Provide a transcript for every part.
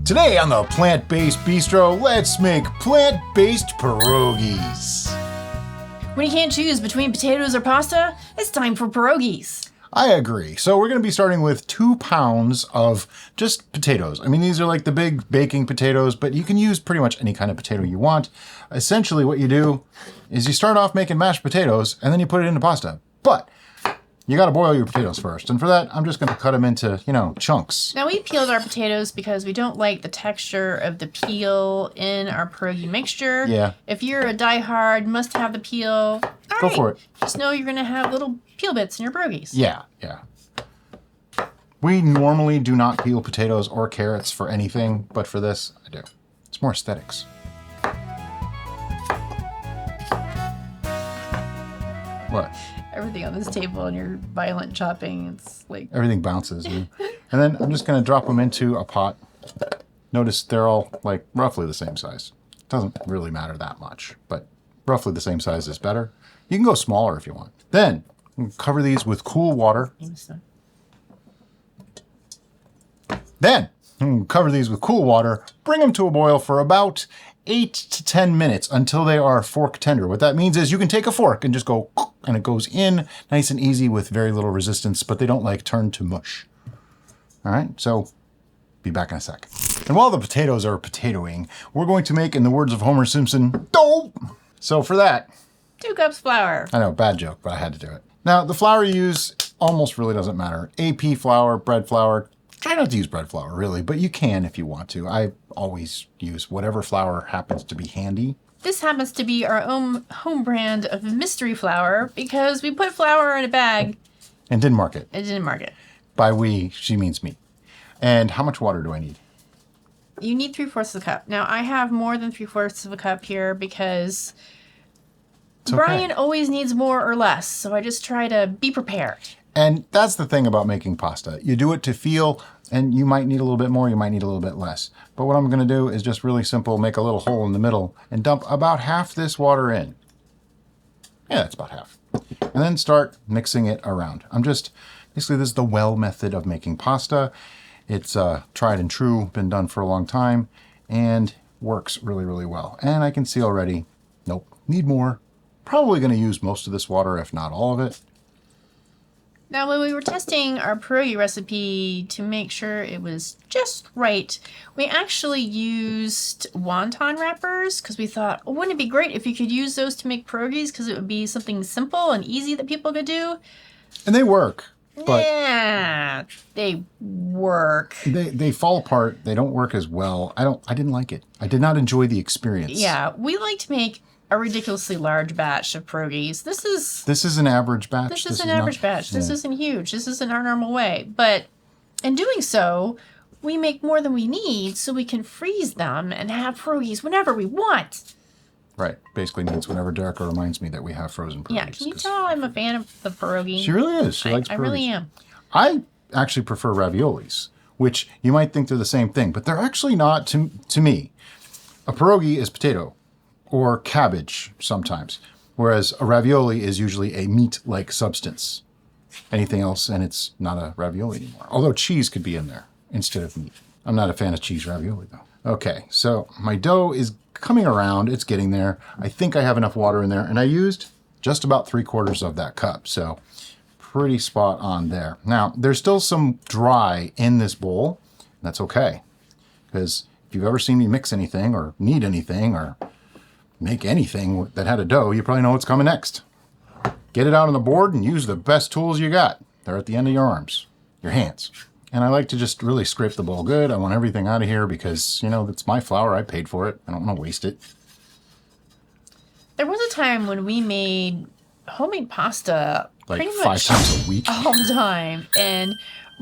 Today on the Plant-Based Bistro, let's make plant-based pierogies. When you can't choose between potatoes or pasta, it's time for pierogies. I agree. So we're going to be starting with 2 pounds of just potatoes. I mean, these are like the big baking potatoes, but you can use pretty much any kind of potato you want. Essentially what you do is you start off making mashed potatoes and then you put it into pasta. But you got to boil your potatoes first. And for that, I'm just going to cut them into, chunks. Now, we peeled our potatoes because we don't like the texture of the peel in our pierogi mixture. Yeah. If you're a diehard, must have the peel. Go for it. Just know you're going to have little peel bits in your pierogies. Yeah. We normally do not peel potatoes or carrots for anything, but for this, I do. It's more aesthetics. What? Everything on this table and your violent chopping, it's like... Everything bounces. And then I'm just going to drop them into a pot. Notice they're all like roughly the same size. Doesn't really matter that much, but roughly the same size is better. You can go smaller if you want. Then cover these with cool water. Bring them to a boil for about 8 to 10 minutes until they are fork tender. What that means is you can take a fork and just go, and it goes in nice and easy with very little resistance, but they don't like turn to mush. All right, so be back in a sec. And while the potatoes are potatoing, we're going to make, in the words of Homer Simpson, dough. So for that, 2 cups flour. I know, bad joke, but I had to do it. Now, the flour you use almost really doesn't matter. AP flour, bread flour. Try not to use bread flour, really, but you can if you want to. I always use whatever flour happens to be handy. This happens to be our own home brand of mystery flour because we put flour in a bag. And didn't mark it. It didn't mark it. By we, she means me. And how much water do I need? You need 3/4 of a cup. Now, I have more than 3/4 of a cup here because Brian always needs more or less, so I just try to be prepared. And that's the thing about making pasta. You do it to feel, and you might need a little bit more, you might need a little bit less. But what I'm going to do is just really simple, make a little hole in the middle and dump about half this water in. Yeah, that's about half. And then start mixing it around. Basically this is the well method of making pasta. It's tried and true, been done for a long time, and works really, really well. And I can see already, nope, need more. Probably going to use most of this water, if not all of it. Now, when we were testing our pierogi recipe to make sure it was just right, we actually used wonton wrappers because we thought, oh, wouldn't it be great if you could use those to make pierogies because it would be something simple and easy that people could do? And they work. But yeah, they work. They fall apart. They don't work as well. I didn't like it. I did not enjoy the experience. Yeah, we like to make a ridiculously large batch of pierogies. This is an average batch. This is an average batch. This isn't huge. This isn't our normal way. But in doing so, we make more than we need so we can freeze them and have pierogies whenever we want. Right. Basically means whenever Derek reminds me that we have frozen pierogies. Yeah, can you tell I'm a fan of the pierogi? She really is. She likes pierogies. I really am. I actually prefer raviolis, which you might think they're the same thing, but they're actually not to me. A pierogi is potato or cabbage sometimes, whereas a ravioli is usually a meat-like substance. Anything else, and it's not a ravioli anymore. Although cheese could be in there instead of meat. I'm not a fan of cheese ravioli, though. Okay, so my dough is coming around. It's getting there. I think I have enough water in there, and I used just about 3/4 of that cup, so pretty spot on there. Now, there's still some dry in this bowl. That's okay, because if you've ever seen me mix anything or knead anything or make anything that had a dough, you probably know what's coming next. Get it out on the board and use the best tools you got. They're at the end of your arms, your hands. And I like to just really scrape the bowl good. I want everything out of here because, it's my flour. I paid for it. I don't want to waste it. There was a time when we made homemade pasta like pretty 5 much times a week. all the time. And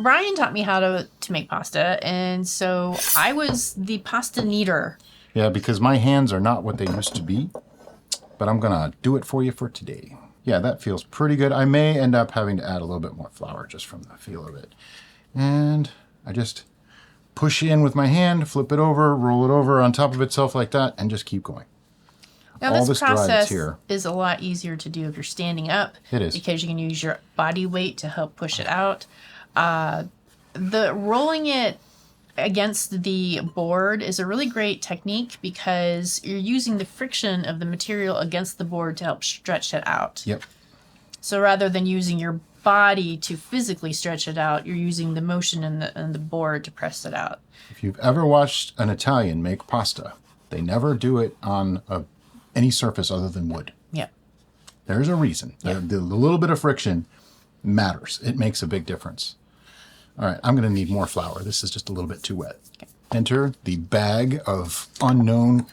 Brian taught me how to make pasta. And so I was the pasta kneader. Yeah, because my hands are not what they used to be, but I'm going to do it for you for today. Yeah, that feels pretty good. I may end up having to add a little bit more flour just from the feel of it. And I just push in with my hand, flip it over, roll it over on top of itself like that, and just keep going. Now, this process is a lot easier to do if you're standing up. It is. Because you can use your body weight to help push it out. The rolling it against the board is a really great technique because you're using the friction of the material against the board to help stretch it out. Yep. So rather than using your body to physically stretch it out, you're using the motion in the board to press it out. If you've ever watched an Italian make pasta, they never do it on any surface other than wood. Yeah. There's a reason. Yeah. The little bit of friction matters. It makes a big difference. All right, I'm going to need more flour. This is just a little bit too wet. Okay. Enter the bag of unknown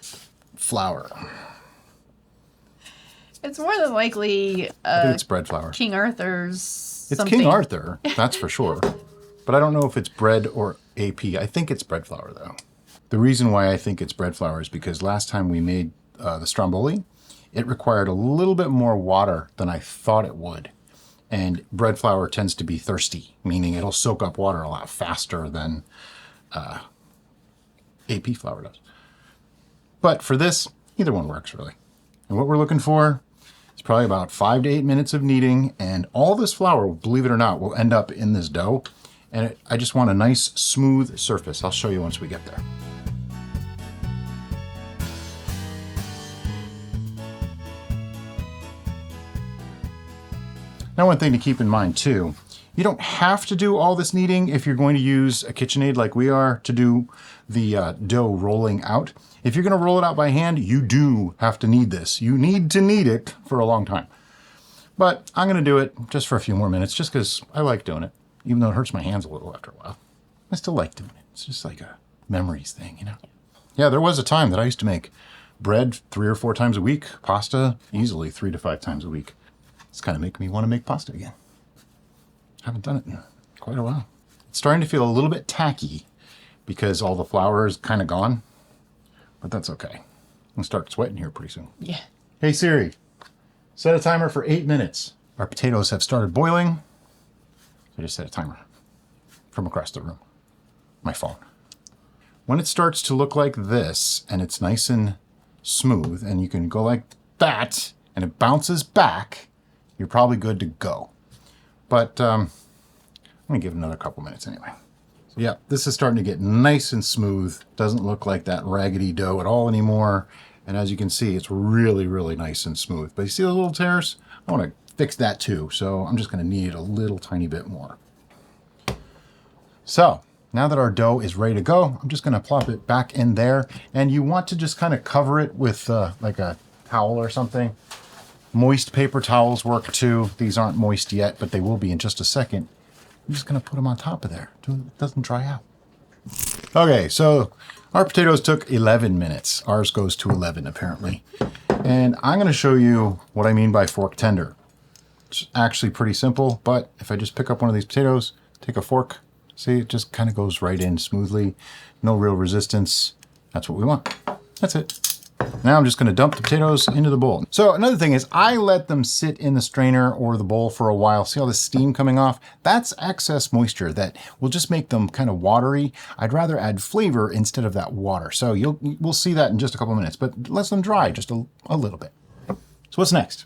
flour. It's more than likely I think it's bread flour. King Arthur's It's something. King Arthur, that's for sure. But I don't know if it's bread or AP. I think it's bread flour, though. The reason why I think it's bread flour is because last time we made the stromboli, it required a little bit more water than I thought it would. And bread flour tends to be thirsty, meaning it'll soak up water a lot faster than AP flour does. But for this, either one works, really. And what we're looking for is probably about 5 to 8 minutes of kneading, and all this flour, believe it or not, will end up in this dough. And I just want a nice, smooth surface. I'll show you once we get there. Now, one thing to keep in mind too, you don't have to do all this kneading if you're going to use a KitchenAid like we are to do the dough rolling out. If you're going to roll it out by hand, you do have to knead this. You need to knead it for a long time. But I'm going to do it just for a few more minutes, just because I like doing it, even though it hurts my hands a little after a while. I still like doing it. It's just like a memories thing, you know? Yeah, there was a time that I used to make bread 3 or 4 times a week, pasta easily 3 to 5 times a week. It's kind of making me want to make pasta again. Haven't done it in quite a while. It's starting to feel a little bit tacky because all the flour is kind of gone, but that's okay. I'm gonna start sweating here pretty soon. Yeah. Hey Siri, set a timer for 8 minutes. Our potatoes have started boiling. So I just set a timer from across the room. My phone. When it starts to look like this and it's nice and smooth and you can go like that and it bounces back, you're probably good to go. But I'm gonna give it another couple minutes anyway. So yeah, this is starting to get nice and smooth. Doesn't look like that raggedy dough at all anymore. And as you can see, it's really, really nice and smooth. But you see those little tears? I wanna fix that too. So I'm just gonna knead it a little tiny bit more. So now that our dough is ready to go, I'm just gonna plop it back in there. And you want to just kind of cover it with like a towel or something. Moist paper towels work too. These aren't moist yet, but they will be in just a second. I'm just gonna put them on top of there so it doesn't dry out. Okay, so our potatoes took 11 minutes. Ours goes to 11 apparently. And I'm gonna show you what I mean by fork tender. It's actually pretty simple, but if I just pick up one of these potatoes, take a fork, see, it just kind of goes right in smoothly. No real resistance. That's what we want. That's it. Now I'm just going to dump the potatoes into the bowl. So another thing is I let them sit in the strainer or the bowl for a while. See all the steam coming off? That's excess moisture that will just make them kind of watery. I'd rather add flavor instead of that water. So we'll see that in just a couple minutes, but let them dry just a little bit. So what's next?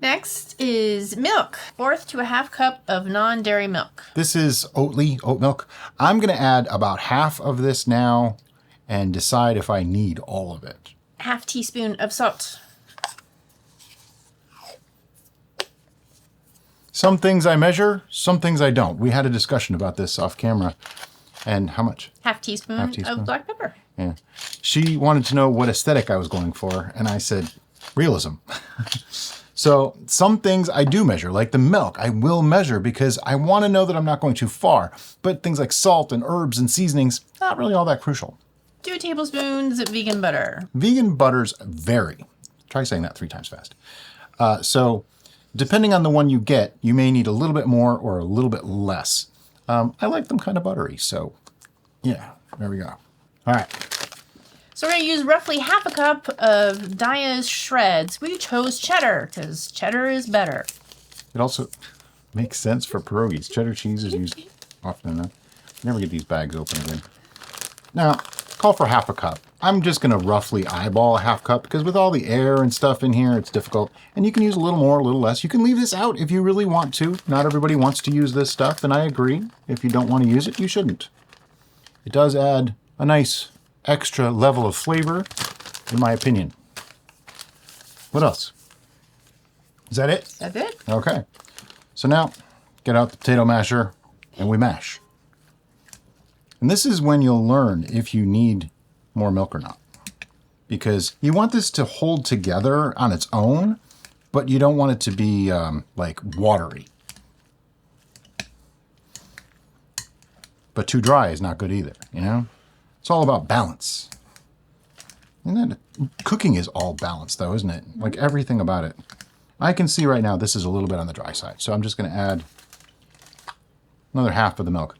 Next is milk. 1/4 to a 1/2 cup of non-dairy milk. This is oat milk. I'm going to add about half of this now and decide if I need all of it. 1/2 teaspoon of salt. Some things I measure, some things I don't. We had a discussion about this off camera. And how much? 1/2 teaspoon of black pepper. Yeah. She wanted to know what aesthetic I was going for, and I said, realism. So some things I do measure, like the milk, I will measure because I want to know that I'm not going too far. But things like salt and herbs and seasonings, not really all that crucial. 2 tablespoons of vegan butter. Vegan butters vary. Try saying that 3 times fast. So depending on the one you get, you may need a little bit more or a little bit less. I like them kind of buttery, so yeah, there we go. All right. So we're going to use roughly 1/2 cup of Daya's shreds. We chose cheddar because cheddar is better. It also makes sense for pierogies. Cheddar cheese is used often enough. Never get these bags open again. Now, call for 1/2 cup. I'm just going to roughly eyeball a 1/2 cup because with all the air and stuff in here, it's difficult. And you can use a little more, a little less. You can leave this out if you really want to. Not everybody wants to use this stuff, and I agree. If you don't want to use it, you shouldn't. It does add a nice extra level of flavor, in my opinion. What else? Is that it? That's it. Okay. So now, get out the potato masher and we mash. And this is when you'll learn if you need more milk or not. Because you want this to hold together on its own, but you don't want it to be like watery. But too dry is not good either, you know? It's all about balance. And then cooking is all balance though, isn't it? Like everything about it. I can see right now this is a little bit on the dry side, so I'm just going to add another half of the milk.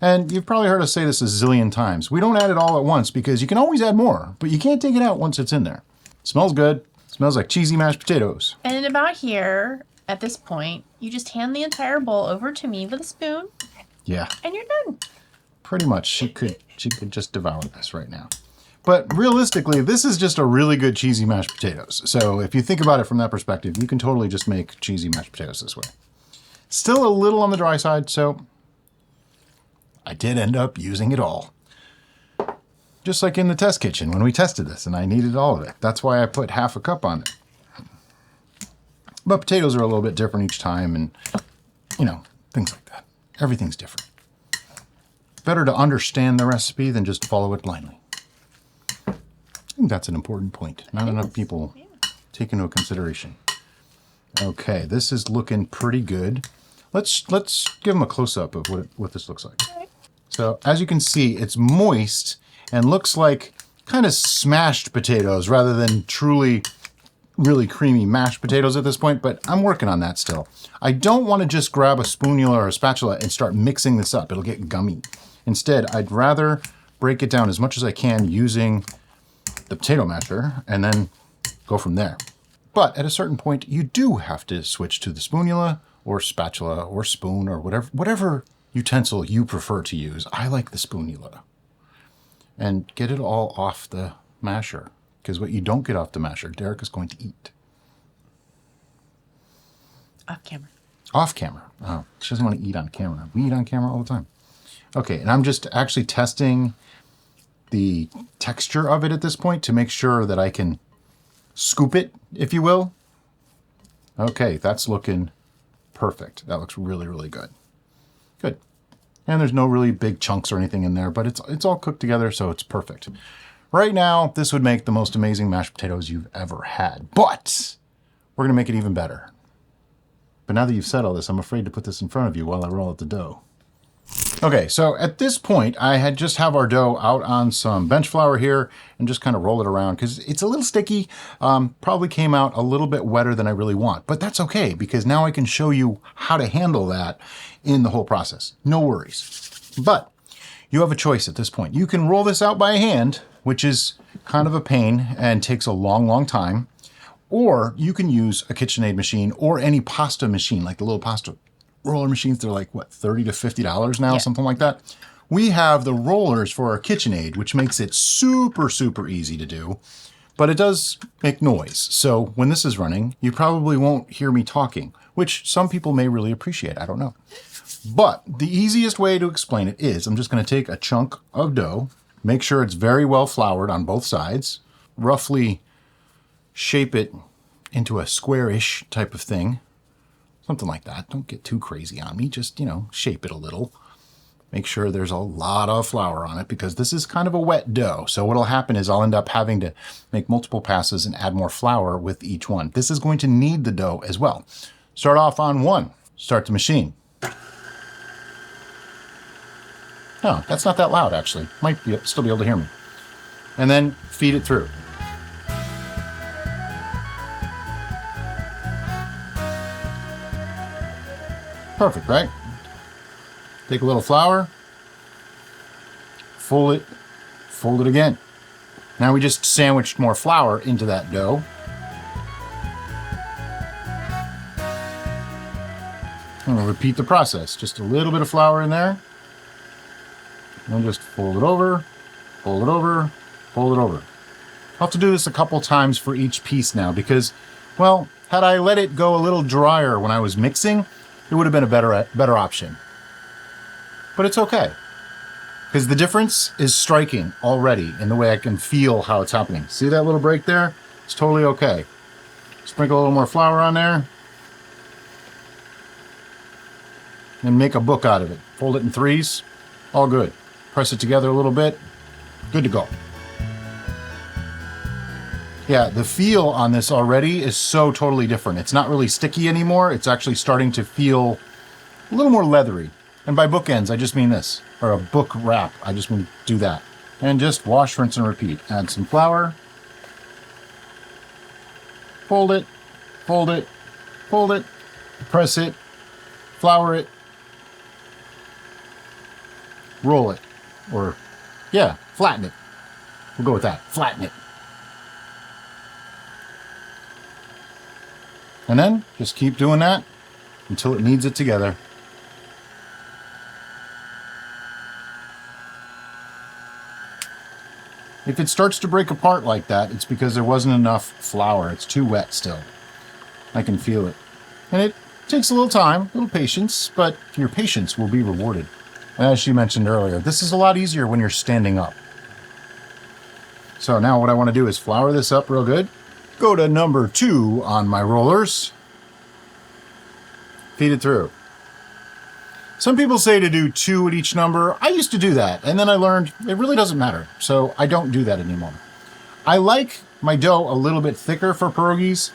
And you've probably heard us say this a zillion times. We don't add it all at once because you can always add more, but you can't take it out once it's in there. Smells good. Smells like cheesy mashed potatoes. And about here, at this point, you just hand the entire bowl over to me with a spoon. Yeah. And you're done. Pretty much. She could just devour this right now. But realistically, this is just a really good cheesy mashed potatoes. So if you think about it from that perspective, you can totally just make cheesy mashed potatoes this way. Still a little on the dry side, so I did end up using it all. Just like in the test kitchen when we tested this and I needed all of it. That's why I put half a cup on it. But potatoes are a little bit different each time and, you know, things like that. Everything's different. Better to understand the recipe than just follow it blindly. I think that's an important point. Not enough people take into consideration. Okay, this is looking pretty good. Let's give them a close-up of what this looks like. So as you can see, it's moist and looks like kind of smashed potatoes rather than truly really creamy mashed potatoes at this point, but I'm working on that still. I don't want to just grab a spoonula or a spatula and start mixing this up. It'll get gummy. Instead, I'd rather break it down as much as I can using the potato masher and then go from there. But at a certain point, you do have to switch to the spoonula or spatula or spoon or whatever utensil you prefer to use. I like the spoonula. And get it all off the masher. Because what you don't get off the masher, Derek is going to eat. Off camera. Off camera. Oh, she doesn't want to eat on camera. We eat on camera all the time. Okay, and I'm just actually testing the texture of it at this point to make sure that I can scoop it, if you will. Okay, that's looking perfect. That looks really, really good. Good. And there's no really big chunks or anything in there, but it's all cooked together, so it's perfect. Right now, this would make the most amazing mashed potatoes you've ever had, but we're going to make it even better. But now that you've said all this, I'm afraid to put this in front of you while I roll out the dough. Okay, so at this point, I just have our dough out on some bench flour here and just kind of roll it around because it's a little sticky. Probably came out a little bit wetter than I really want, but that's okay because now I can show you how to handle that in the whole process. No worries. But you have a choice at this point. You can roll this out by hand, which is kind of a pain and takes a long, long time. Or you can use a KitchenAid machine or any pasta machine, like the little pasta roller machines. They're like, what, $30 to $50 now, something like that. We have the rollers for our KitchenAid, which makes it super, super easy to do. But it does make noise. So when this is running, you probably won't hear me talking, which some people may really appreciate. I don't know. But the easiest way to explain it is I'm just going to take a chunk of dough, make sure it's very well floured on both sides, roughly shape it into a square-ish type of thing. Something like that. Don't get too crazy on me. Just, shape it a little. Make sure there's a lot of flour on it because this is kind of a wet dough. So what'll happen is I'll end up having to make multiple passes and add more flour with each one. This is going to knead the dough as well. Start off on one. Start the machine. Oh, that's not that loud, actually. Might still be able to hear me. And then feed it through. Perfect, right? Take a little flour, fold it again. Now we just sandwiched more flour into that dough. I'm going to repeat the process. Just a little bit of flour in there. And just fold it over, fold it over, fold it over. I'll have to do this a couple times for each piece now because, well, had I let it go a little drier when I was mixing, it would have been a better option. But it's okay. Because the difference is striking already in the way I can feel how it's happening. See that little break there? It's totally okay. Sprinkle a little more flour on there. And make a book out of it. Fold it in threes. All good. Press it together a little bit. Good to go. Yeah, the feel on this already is so totally different. It's not really sticky anymore. It's actually starting to feel a little more leathery. And by bookends, I just mean this. Or a book wrap. I just mean do that. And just wash, rinse, and repeat. Add some flour. Fold it. Fold it. Fold it. Press it. Flour it. Roll it. Or, yeah, flatten it. We'll go with that. Flatten it. And then just keep doing that until it kneads it together. If it starts to break apart like that, it's because there wasn't enough flour. It's too wet still. I can feel it. And it takes a little time, a little patience, but your patience will be rewarded. As she mentioned earlier, this is a lot easier when you're standing up. So now what I want to do is flour this up real good. Go to number 2 on my rollers. Feed it through. Some people say to do 2 at each number. I used to do that, and then I learned it really doesn't matter, so I don't do that anymore. I like my dough a little bit thicker for pierogies,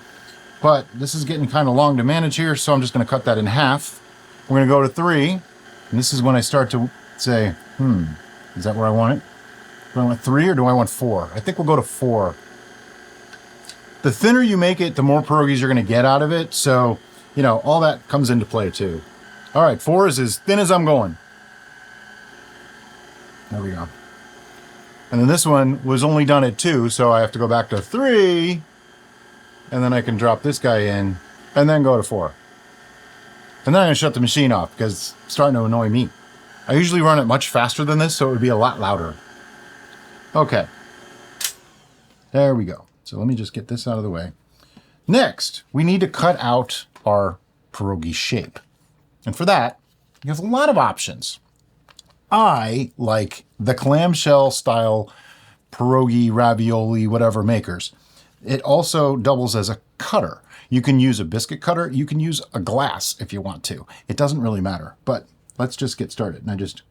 but this is getting kind of long to manage here, so I'm just going to cut that in half. We're going to go to 3, and this is when I start to say, is that where I want it? Do I want 3 or do I want 4? I think we'll go to 4. The thinner you make it, the more pierogies you're going to get out of it, so, you know, all that comes into play too. All right, 4 is as thin as I'm going. There we go. And then this one was only done at 2, so I have to go back to 3, and then I can drop this guy in, and then go to 4. And then I'm going to shut the machine off because it's starting to annoy me. I usually run it much faster than this, so it would be a lot louder. Okay. There we go. So let me just get this out of the way. Next, we need to cut out our pierogi shape. And for that, you have a lot of options. I like the clamshell style pierogi, ravioli, whatever makers. It also doubles as a cutter. You can use a biscuit cutter. You can use a glass if you want to. It doesn't really matter. But let's just get started. And I just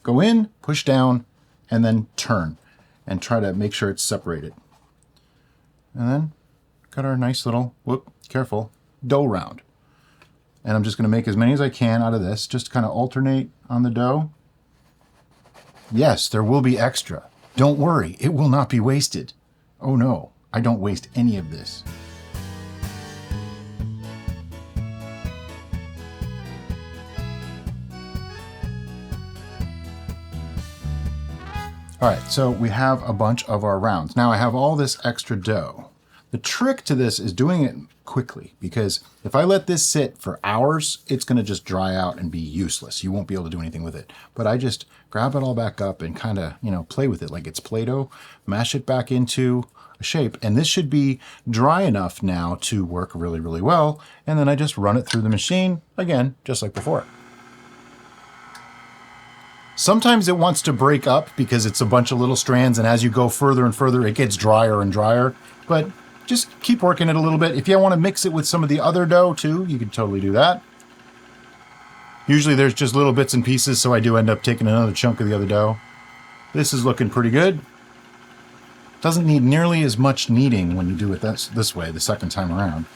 go in, push down, and then turn. And try to make sure it's separated. And then got our nice little, careful, dough round. And I'm just going to make as many as I can out of this, just kind of alternate on the dough. Yes, there will be extra. Don't worry, it will not be wasted. Oh no, I don't waste any of this. All right, so we have a bunch of our rounds. Now I have all this extra dough. The trick to this is doing it quickly, because if I let this sit for hours, it's going to just dry out and be useless. You won't be able to do anything with it. But I just grab it all back up and kind of, play with it like it's Play-Doh, mash it back into a shape. And this should be dry enough now to work really, really well. And then I just run it through the machine, again, just like before. Sometimes it wants to break up because it's a bunch of little strands, and as you go further and further, it gets drier and drier. But just keep working it a little bit. If you want to mix it with some of the other dough too, you can totally do that. Usually there's just little bits and pieces, so I do end up taking another chunk of the other dough. This is looking pretty good. Doesn't need nearly as much kneading when you do it this way the second time around.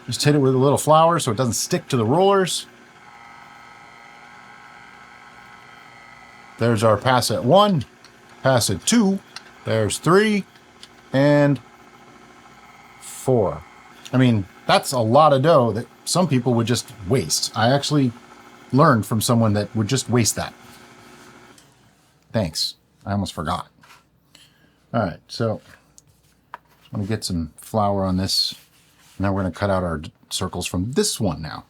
Just hit it with a little flour so it doesn't stick to the rollers. There's our pass at 1, pass at 2, there's 3, and 4. I mean, that's a lot of dough that some people would just waste. I actually learned from someone that would just waste that. Thanks. I almost forgot. All right, so I'm going to get some flour on this. Now we're going to cut out our circles from this one now.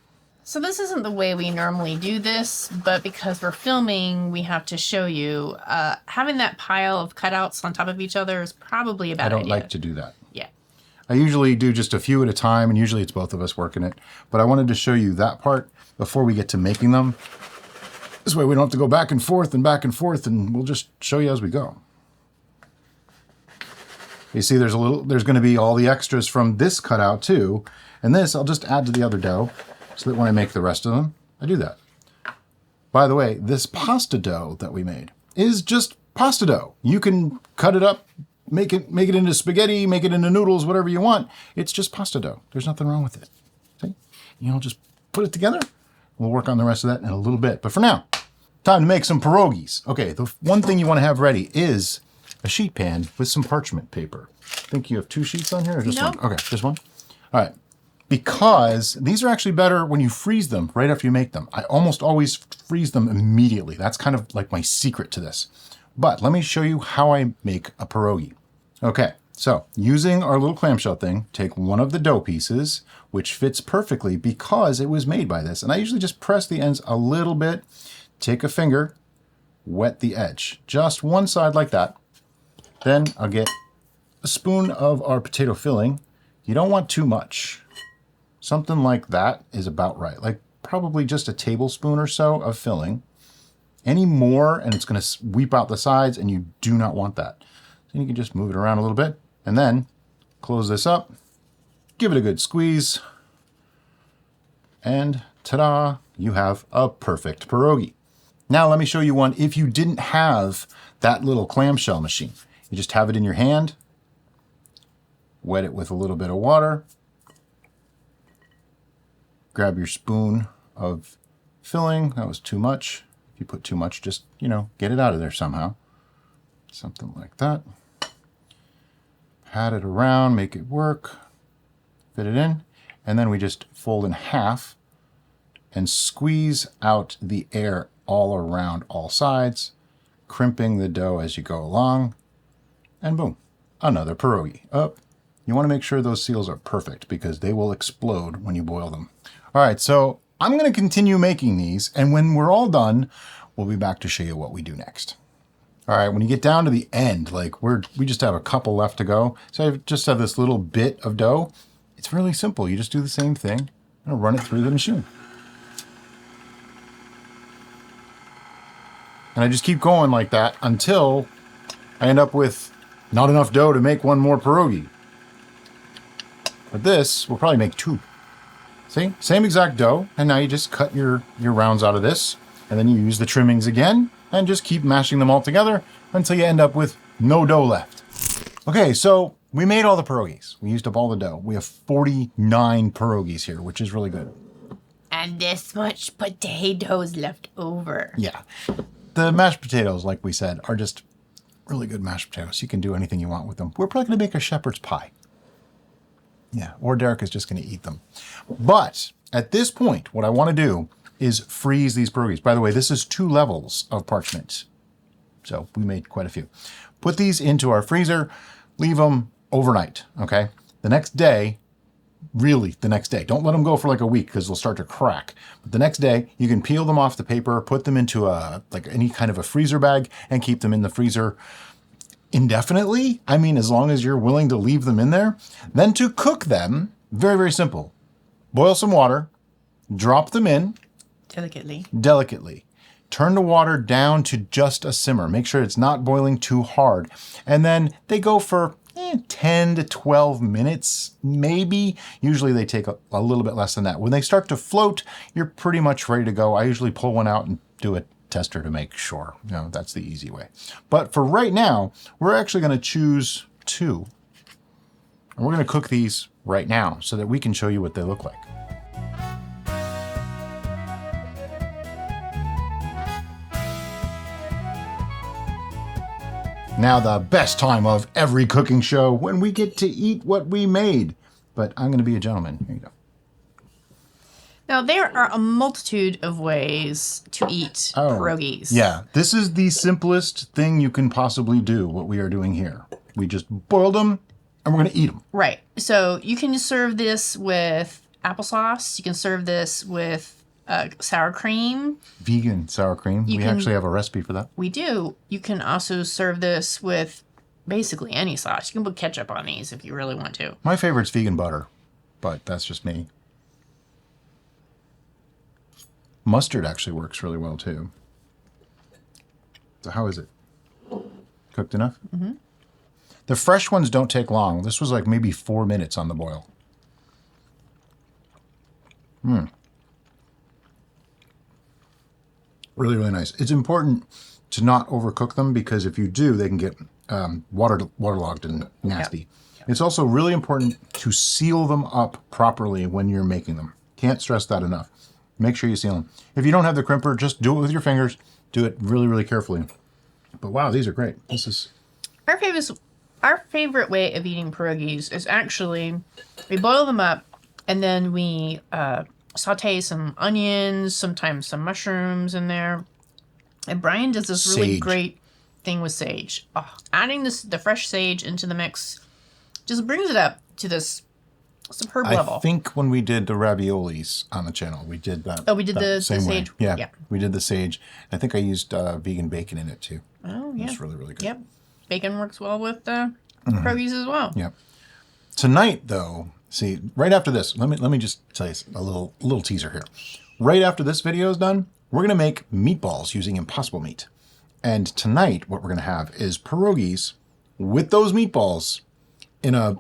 So this isn't the way we normally do this, but because we're filming, we have to show you. Having that pile of cutouts on top of each other is probably a bad idea. I don't like to do that. Yeah. I usually do just a few at a time, and usually it's both of us working it. But I wanted to show you that part before we get to making them. This way we don't have to go back and forth, and we'll just show you as we go. You see there's going to be all the extras from this cutout too. And this I'll just add to the other dough so that when I make the rest of them, I do that. By the way, this pasta dough that we made is just pasta dough. You can cut it up, make it into spaghetti, make it into noodles, whatever you want. It's just pasta dough. There's nothing wrong with it. See? Just put it together. We'll work on the rest of that in a little bit. But for now, time to make some pierogies. Okay, the one thing you want to have ready is a sheet pan with some parchment paper. I think you have 2 sheets on here or just Nope. one? Okay, just one? All right. Because these are actually better when you freeze them right after you make them. I almost always freeze them immediately. That's kind of like my secret to this. But let me show you how I make a pierogi. Okay, so using our little clamshell thing, take one of the dough pieces, which fits perfectly because it was made by this. And I usually just press the ends a little bit, take a finger, wet the edge, just one side like that. Then I'll get a spoon of our potato filling. You don't want too much. Something like that is about right. Like probably just a tablespoon or so of filling. Any more and it's going to sweep out the sides and you do not want that. So you can just move it around a little bit and then close this up, give it a good squeeze, and ta-da, you have a perfect pierogi. Now let me show you one if you didn't have that little clamshell machine. You just have it in your hand, wet it with a little bit of water, grab your spoon of filling. That was too much. If you put too much, just, get it out of there somehow. Something like that. Pat it around, make it work, fit it in, and then we just fold in half and squeeze out the air all around all sides, crimping the dough as you go along, and boom, another pierogi. You want to make sure those seals are perfect because they will explode when you boil them. All right, so I'm going to continue making these, and when we're all done, we'll be back to show you what we do next. All right, when you get down to the end, like we just have a couple left to go. So I just have this little bit of dough. It's really simple. You just do the same thing and run it through the machine. And I just keep going like that until I end up with not enough dough to make one more pierogi. But this will probably make 2. See, same exact dough. And now you just cut your rounds out of this. And then you use the trimmings again and just keep mashing them all together until you end up with no dough left. Okay, so we made all the pierogies. We used up all the dough. We have 49 pierogies here, which is really good. And this much potatoes left over. Yeah. The mashed potatoes, like we said, are just really good mashed potatoes. You can do anything you want with them. We're probably going to make a shepherd's pie. Yeah, or Derek is just going to eat them. But at this point, what I want to do is freeze these pierogies. By the way, this is 2 levels of parchment. So we made quite a few. Put these into our freezer, leave them overnight, okay? The next day, really the next day, don't let them go for like a week because they'll start to crack. But the next day, you can peel them off the paper, put them into like any kind of a freezer bag and keep them in the freezer indefinitely. I mean, as long as you're willing to leave them in there. Then to cook them, very, very simple. Boil some water, drop them in, delicately. Turn the water down to just a simmer. Make sure it's not boiling too hard. And then they go for 10 to 12 minutes, maybe. Usually they take a little bit less than that. When they start to float, you're pretty much ready to go. I usually pull one out and do a tester to make sure. That's the easy way. But for right now, we're actually going to choose 2. And we're going to cook these right now so that we can show you what they look like. Now the best time of every cooking show when we get to eat what we made. But I'm going to be a gentleman. Here you go. Now, there are a multitude of ways to eat pierogies. Yeah, this is the simplest thing you can possibly do, what we are doing here. We just boiled them, and we're going to eat them. Right. So you can serve this with applesauce. You can serve this with sour cream. Vegan sour cream. We actually have a recipe for that. We do. You can also serve this with basically any sauce. You can put ketchup on these if you really want to. My favorite's vegan butter, but that's just me. Mustard actually works really well too. So how is it? Cooked enough? Mm-hmm. The fresh ones don't take long. This was like maybe 4 minutes on the boil. Really, really nice. It's important to not overcook them because if you do, they can get waterlogged and nasty. Yep. It's also really important to seal them up properly when you're making them. Can't stress that enough. Make sure you seal them. If you don't have the crimper, just do it with your fingers. Do it really, really carefully. But wow, these are great. This is our favorite way of eating pierogies is actually we boil them up and then we saute some onions, sometimes some mushrooms in there. And Brian does this really great thing with sage. Oh, adding the fresh sage into the mix just brings it up to this superb level. I think when we did the raviolis on the channel, we did that. Oh, we did the same sage. Way. Yeah, we did the sage. I think I used vegan bacon in it too. Oh, yeah. It's really, really good. Yep. Bacon works well with pierogies as well. Yep. Tonight, though, see, right after this, let me just tell you a little teaser here. Right after this video is done, we're going to make meatballs using Impossible meat. And tonight, what we're going to have is pierogies with those meatballs in a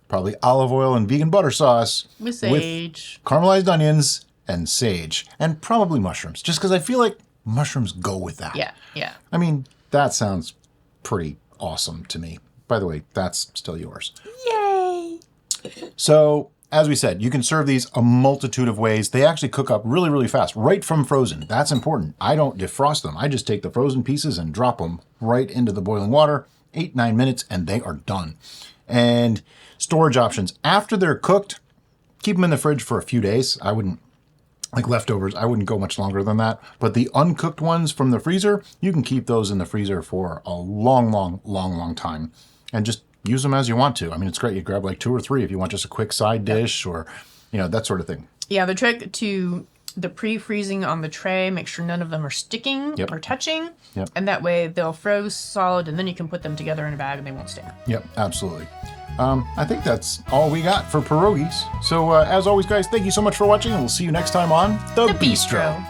probably olive oil and vegan butter sauce. With sage. With caramelized onions and sage. And probably mushrooms, just because I feel like mushrooms go with that. Yeah, yeah. I mean, that sounds pretty awesome to me. By the way, that's still yours. Yay! So, as we said, you can serve these a multitude of ways. They actually cook up really, really fast, right from frozen. That's important. I don't defrost them. I just take the frozen pieces and drop them right into the boiling water, 8-9 minutes, and they are done. And storage options. After they're cooked, keep them in the fridge for a few days. I wouldn't, like leftovers, I wouldn't go much longer than that. But the uncooked ones from the freezer, you can keep those in the freezer for a long time. And just use them as you want to. I mean, it's great. You grab like 2 or 3 if you want just a quick side dish or, that sort of thing. Yeah, the trick to the pre-freezing on the tray, make sure none of them are sticking or touching. Yep. And that way they'll froze solid and then you can put them together in a bag and they won't stick. Yep, absolutely. I think that's all we got for pierogies. So as always, guys, thank you so much for watching and we'll see you next time on The Bistro.